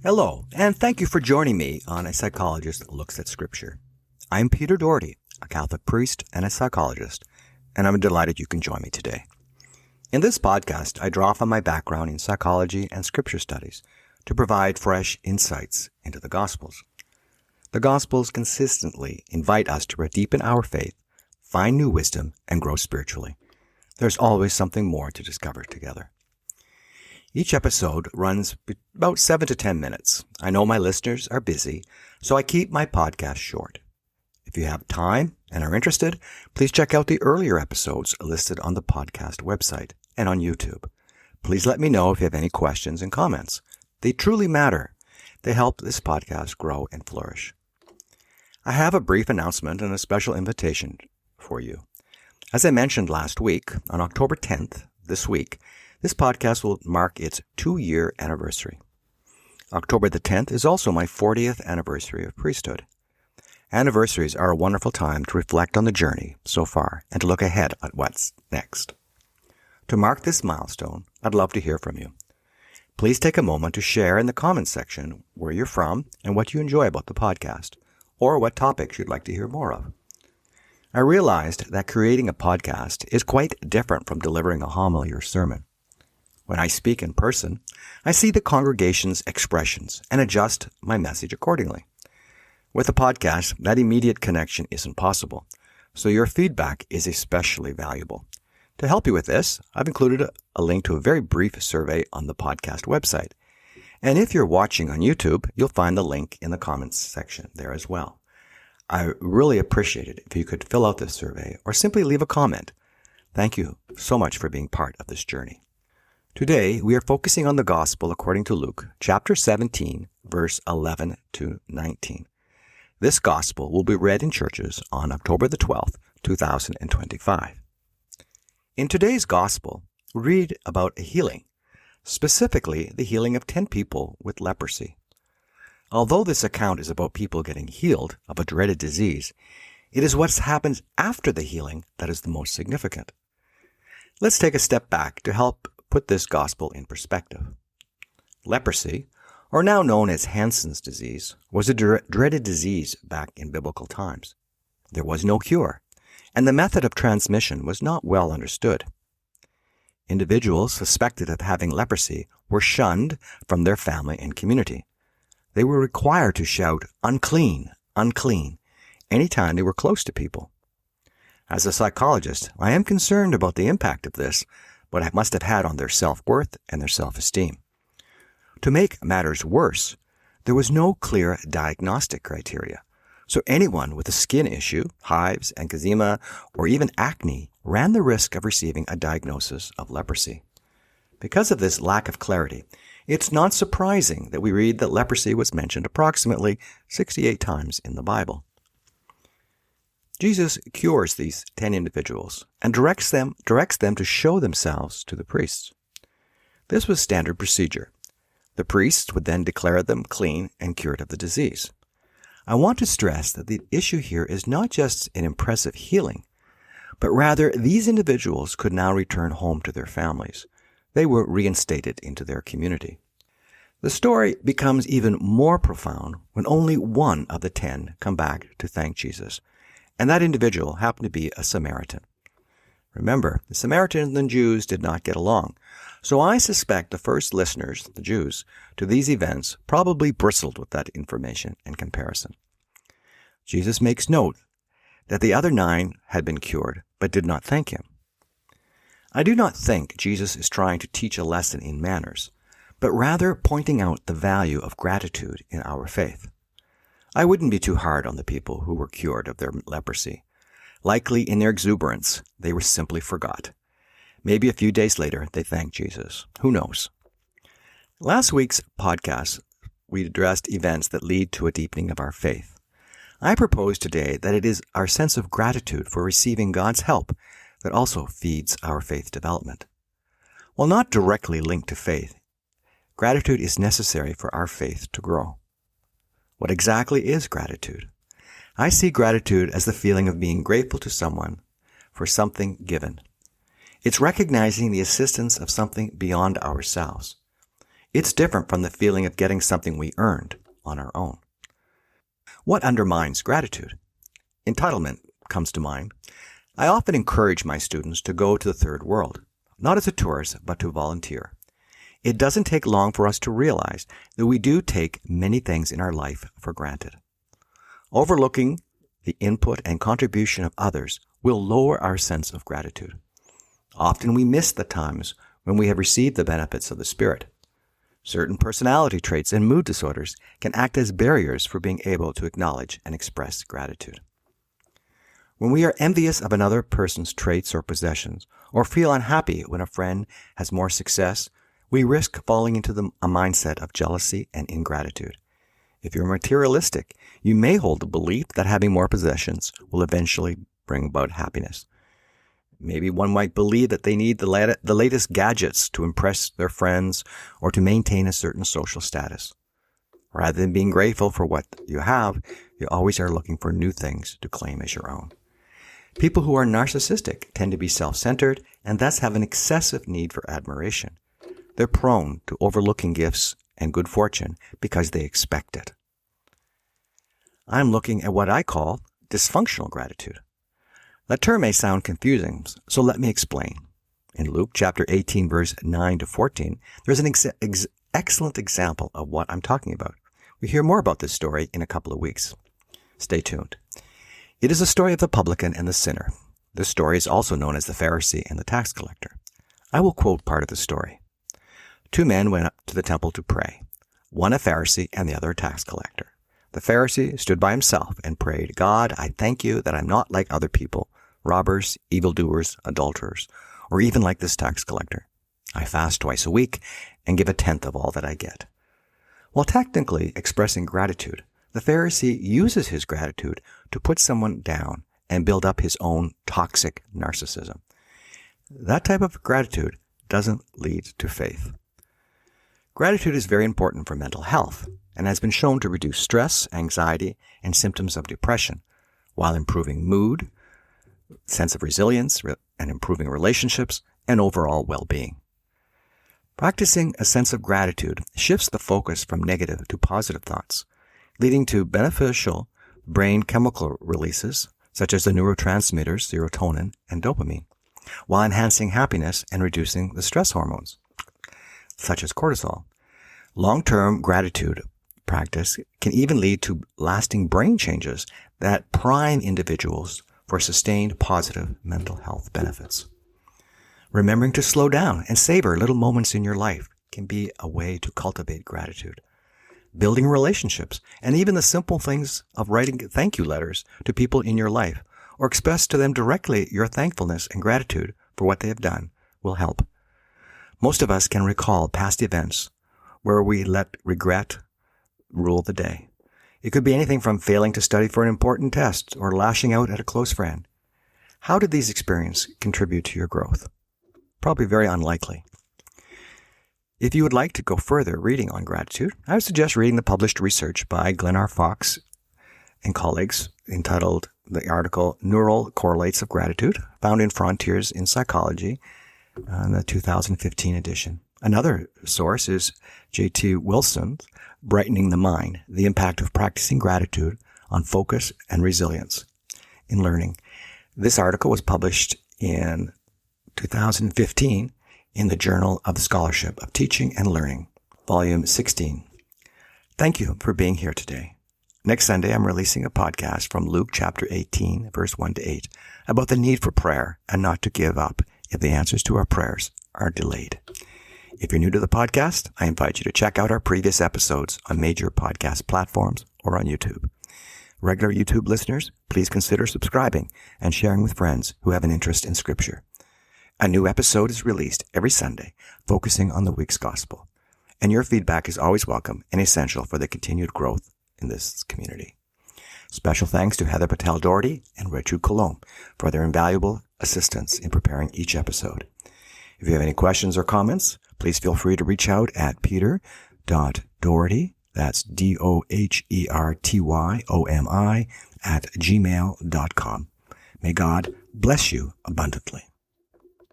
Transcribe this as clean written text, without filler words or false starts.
Hello, and thank you for joining me on A Psychologist Looks at Scripture. I'm Peter Doherty, a Catholic priest and a psychologist, and I'm delighted you can join me today. In this podcast, I draw from my background in psychology and scripture studies to provide fresh insights into the Gospels. The Gospels consistently invite us to deepen our faith, find new wisdom, and grow spiritually. There's always something more to discover together. Each episode runs about 7 to 10 minutes. I know my listeners are busy, so I keep my podcast short. If you have time and are interested, please check out the earlier episodes listed on the podcast website and on YouTube. Please let me know if you have any questions and comments. They truly matter. They help this podcast grow and flourish. I have a brief announcement and a special invitation for you. As I mentioned last week, on October 10th, this week, this podcast will mark its 2-year anniversary. October the 10th is also my 40th anniversary of priesthood. Anniversaries are a wonderful time to reflect on the journey so far and to look ahead at what's next. To mark this milestone, I'd love to hear from you. Please take a moment to share in the comments section where you're from and what you enjoy about the podcast, or what topics you'd like to hear more of. I realized that creating a podcast is quite different from delivering a homily or sermon. When I speak in person, I see the congregation's expressions and adjust my message accordingly. With a podcast, that immediate connection isn't possible, so your feedback is especially valuable. To help you with this, I've included a link to a very brief survey on the podcast website. And if you're watching on YouTube, you'll find the link in the comments section there as well. I really appreciate it if you could fill out this survey or simply leave a comment. Thank you so much for being part of this journey. Today, we are focusing on the Gospel according to Luke, chapter 17, verse 11 to 19. This Gospel will be read in churches on October the 12th, 2025. In today's Gospel, we read about a healing, specifically the healing of 10 people with leprosy. Although this account is about people getting healed of a dreaded disease, it is what happens after the healing that is the most significant. Let's take a step back to help put this gospel in perspective. Leprosy, or now known as Hansen's disease, was a dreaded disease back in biblical times. There was no cure, and the method of transmission was not well understood. Individuals suspected of having leprosy were shunned from their family and community. They were required to shout, "Unclean, unclean," anytime they were close to people. As a psychologist, I am concerned about the impact of this, what it must have had on their self-worth and their self-esteem. To make matters worse, there was no clear diagnostic criteria, so anyone with a skin issue, hives, eczema, or even acne ran the risk of receiving a diagnosis of leprosy. Because of this lack of clarity, it's not surprising that we read that leprosy was mentioned approximately 68 times in the Bible. Jesus cures these 10 individuals and directs them to show themselves to the priests. This was standard procedure. The priests would then declare them clean and cured of the disease. I want to stress that the issue here is not just an impressive healing, but rather these individuals could now return home to their families. They were reinstated into their community. The story becomes even more profound when only one of the 10 come back to thank Jesus, and that individual happened to be a Samaritan. Remember, the Samaritans and Jews did not get along, so I suspect the first listeners, the Jews, to these events probably bristled with that information and comparison. Jesus makes note that the other 9 had been cured, but did not thank him. I do not think Jesus is trying to teach a lesson in manners, but rather pointing out the value of gratitude in our faith. I wouldn't be too hard on the people who were cured of their leprosy. Likely in their exuberance, they were simply forgot. Maybe a few days later, they thanked Jesus. Who knows? Last week's podcast, we addressed events that lead to a deepening of our faith. I propose today that it is our sense of gratitude for receiving God's help that also feeds our faith development. While not directly linked to faith, gratitude is necessary for our faith to grow. What exactly is gratitude? I see gratitude as the feeling of being grateful to someone for something given. It's recognizing the assistance of something beyond ourselves. It's different from the feeling of getting something we earned on our own. What undermines gratitude? Entitlement comes to mind. I often encourage my students to go to the third world, not as a tourist, but to volunteer. It doesn't take long for us to realize that we do take many things in our life for granted. Overlooking the input and contribution of others will lower our sense of gratitude. Often we miss the times when we have received the benefits of the Spirit. Certain personality traits and mood disorders can act as barriers for being able to acknowledge and express gratitude. When we are envious of another person's traits or possessions, or feel unhappy when a friend has more success, we risk falling into a mindset of jealousy and ingratitude. If you're materialistic, you may hold the belief that having more possessions will eventually bring about happiness. Maybe one might believe that they need the latest gadgets to impress their friends or to maintain a certain social status. Rather than being grateful for what you have, you always are looking for new things to claim as your own. People who are narcissistic tend to be self-centered and thus have an excessive need for admiration. They're prone to overlooking gifts and good fortune because they expect it. I'm looking at what I call dysfunctional gratitude. That term may sound confusing, so let me explain. In Luke chapter 18, verse 9 to 14, there's an excellent example of what I'm talking about. We hear more about this story in a couple of weeks. Stay tuned. It is a story of the publican and the sinner. This story is also known as the Pharisee and the tax collector. I will quote part of the story. 2 men went up to the temple to pray, one a Pharisee and the other a tax collector. The Pharisee stood by himself and prayed, "God, I thank you that I'm not like other people, robbers, evildoers, adulterers, or even like this tax collector. I fast twice a week and give a tenth of all that I get." While technically expressing gratitude, the Pharisee uses his gratitude to put someone down and build up his own toxic narcissism. That type of gratitude doesn't lead to faith. Gratitude is very important for mental health and has been shown to reduce stress, anxiety, and symptoms of depression, while improving mood, sense of resilience, and improving relationships and overall well-being. Practicing a sense of gratitude shifts the focus from negative to positive thoughts, leading to beneficial brain chemical releases, such as the neurotransmitters serotonin and dopamine, while enhancing happiness and reducing the stress hormones, such as cortisol. Long-term gratitude practice can even lead to lasting brain changes that prime individuals for sustained positive mental health benefits. Remembering to slow down and savor little moments in your life can be a way to cultivate gratitude. Building relationships, and even the simple things of writing thank you letters to people in your life, or express to them directly your thankfulness and gratitude for what they have done, will help. Most of us can recall past events where we let regret rule the day. It could be anything from failing to study for an important test or lashing out at a close friend. How did these experiences contribute to your growth? Probably very unlikely. If you would like to go further reading on gratitude, I would suggest reading the published research by Glenn R. Fox and colleagues entitled the article Neural Correlates of Gratitude, found in Frontiers in Psychology, in the 2015 edition. Another source is J.T. Wilson's Brightening the Mind, the Impact of Practicing Gratitude on Focus and Resilience in Learning. This article was published in 2015 in the Journal of the Scholarship of Teaching and Learning, Volume 16. Thank you for being here today. Next Sunday, I'm releasing a podcast from Luke chapter 18, verse 1 to 8, about the need for prayer and not to give up if the answers to our prayers are delayed. If you're new to the podcast, I invite you to check out our previous episodes on major podcast platforms or on YouTube. Regular YouTube listeners, please consider subscribing and sharing with friends who have an interest in Scripture. A new episode is released every Sunday, focusing on the week's gospel. And your feedback is always welcome and essential for the continued growth in this community. Special thanks to Heather Patel Doherty and Richard Colomb for their invaluable assistance in preparing each episode. If you have any questions or comments, please feel free to reach out at peter.doherty, that's DOHERTYOMI, @gmail.com. May God bless you abundantly.